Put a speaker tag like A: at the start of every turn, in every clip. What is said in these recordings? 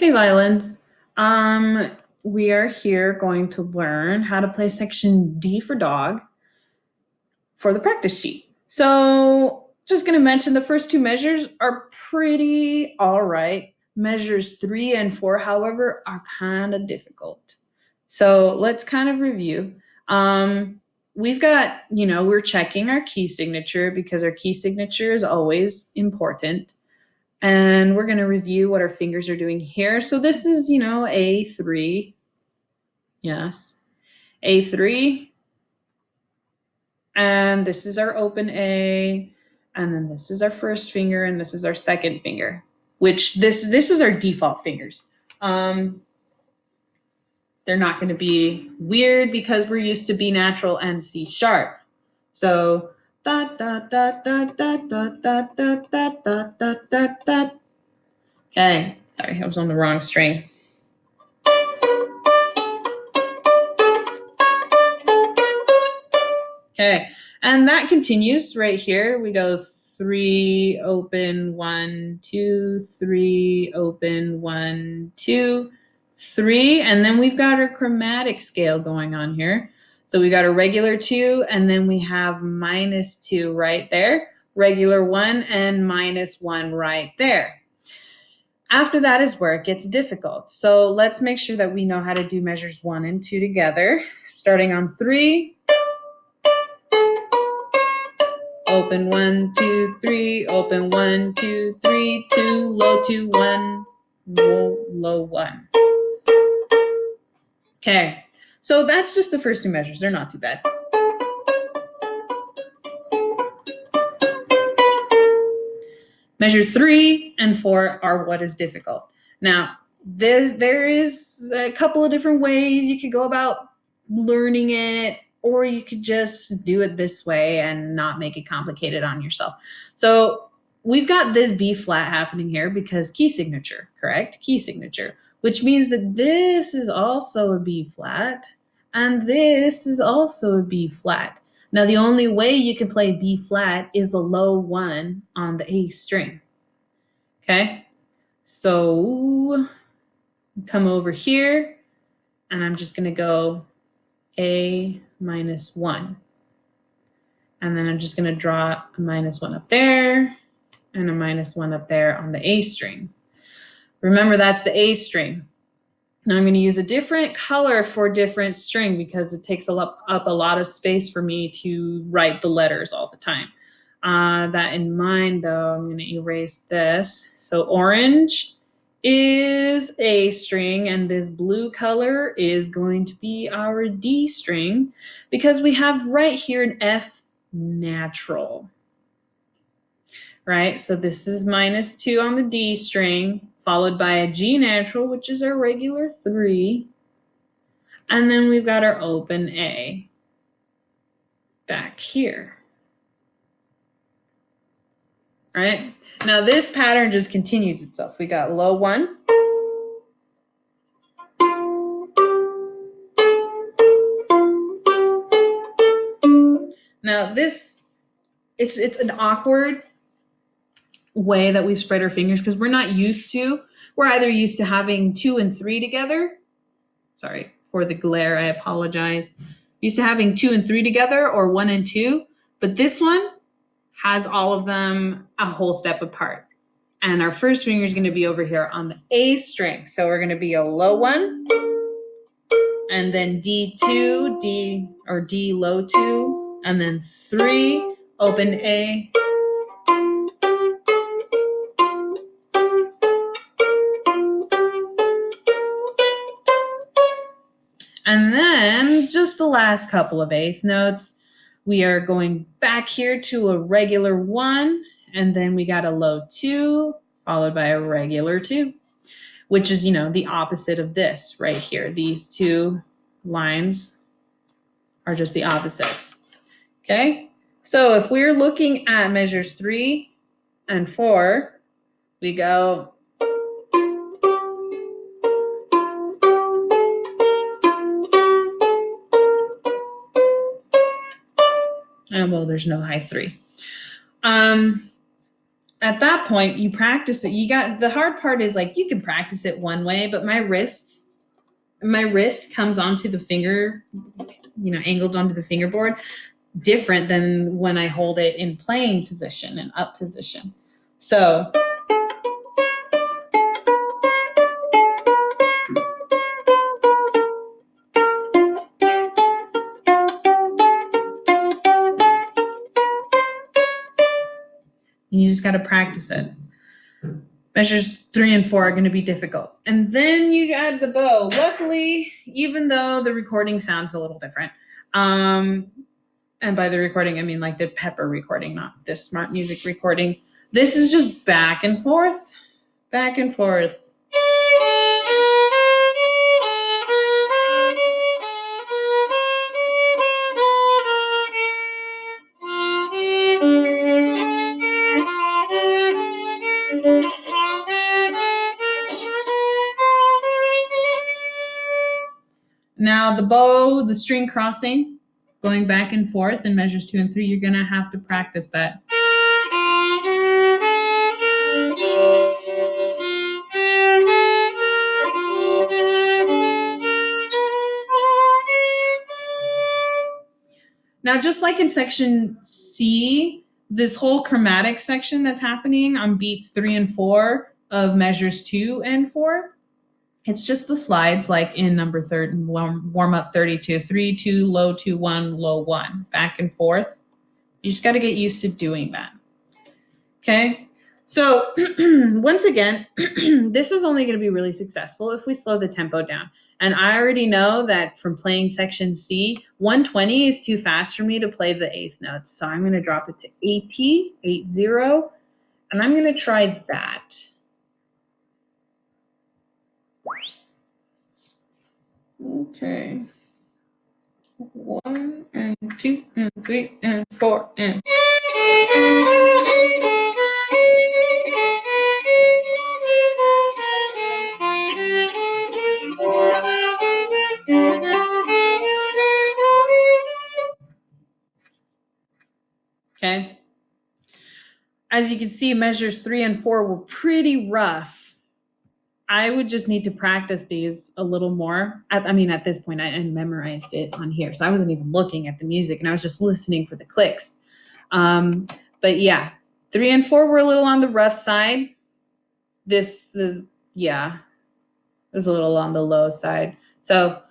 A: Hey, violins. We are here going to learn how to play section D for dog for the practice sheet. So just going to mention the first two measures are pretty all right. Measures 3 and 4, however, are kind of difficult. So let's kind of review. We've got, we're checking our key signature because our key signature is always important. And we're going to review what our fingers are doing here. So this is, A3. Yes. A3. And this is our open A. And then this is our first finger and this is our second finger, which this is our default fingers. They're not going to be weird because we're used to B natural and C sharp. So da da da da da da da da da da da da da. Okay, sorry, I was on the wrong string. Okay, and that continues right here. We go 3, open, 1, 2, 3, open, 1, 2, 3, and then we've got our chromatic scale going on here. So we got a regular 2, and then we have -2 right there, regular 1, and -1 right there. After that is where it gets difficult. So let's make sure that we know how to do measures 1 and 2 together. Starting on 3, open 1, 2, 3, open 1, 2, 3, 2, low 2, 1, low 1. Okay, so that's just the first two measures. They're not too bad. Measure 3 and 4 are what is difficult. Now, there is a couple of different ways you could go about learning it, or you could just do it this way and not make it complicated on yourself. So we've got this B flat happening here because key signature, correct? Key signature, which means that this is also a B flat and this is also a B flat. Now, the only way you can play B flat is the low 1 on the A string. Okay, so come over here and I'm just going to go A -1. And then I'm just going to draw a -1 up there and a -1 up there on the A string. Remember, that's the A string. Now I'm going to use a different color for different string because it takes up a lot of space for me to write the letters all the time. That in mind, though, I'm going to erase this. So orange is A string, and this blue color is going to be our D string because we have right here an F natural. Right? So this is -2 on the D string, followed by a G natural, which is our regular 3. And then we've got our open A back here. Right? Now this pattern just continues itself. We got low 1. Now this, it's an awkward way that we spread our fingers because we're either used to having 2 and 3 together. Sorry for the glare, I apologize. Used to having 2 and 3 together or 1 and 2, but this one has all of them a whole step apart. And our first finger is going to be over here on the A string. So we're going to be a low 1, and then D2, D low 2, and then 3, open A. And then just the last couple of eighth notes, we are going back here to a regular 1, and then we got a low 2, followed by a regular 2, which is, the opposite of this right here. These two lines are just the opposites. Okay? So if we're looking at measures 3 and 4, we go well, there's no high 3. at that point, you practice it. You got the hard part is like you can practice it one way, but my wrist comes onto the finger, angled onto the fingerboard, different than when I hold it in playing position and up position. So you just got to practice it. Measures 3 and 4 are going to be difficult. And then you add the bow. Luckily, even though the recording sounds a little different, and by the recording, I mean like the Pepper recording, not this Smart Music recording. This is just back and forth, back and forth. Now the bow, the string crossing, going back and forth in measures 2 and 3, you're gonna have to practice that. Now, just like in section C, this whole chromatic section that's happening on beats 3 and 4 of measures 2 and 4, it's just the slides like in number 30, warm up 32, 3, 2, low 2, 1, low 1, back and forth. You just got to get used to doing that. Okay. So once again, this is only going to be really successful if we slow the tempo down. And I already know that from playing section C, 120 is too fast for me to play the eighth notes. So I'm going to drop it to 80, 80, and I'm going to try that. Okay. 1 and 2 and 3 and 4 and. Okay. As you can see, measures 3 and 4 were pretty rough. I would just need to practice these a little more. At this point, I memorized it on here. So I wasn't even looking at the music and I was just listening for the clicks. But yeah, 3 and 4 were a little on the rough side. This is, yeah, it was a little on the low side. So,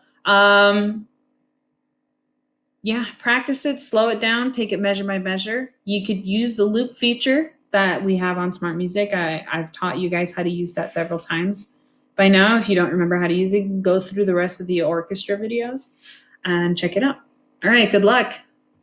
A: yeah, practice it, slow it down, take it measure by measure. You could use the loop feature that we have on Smart Music. I've taught you guys how to use that several times by now. If you don't remember how to use it, go through the rest of the orchestra videos and check it out. All right, good luck.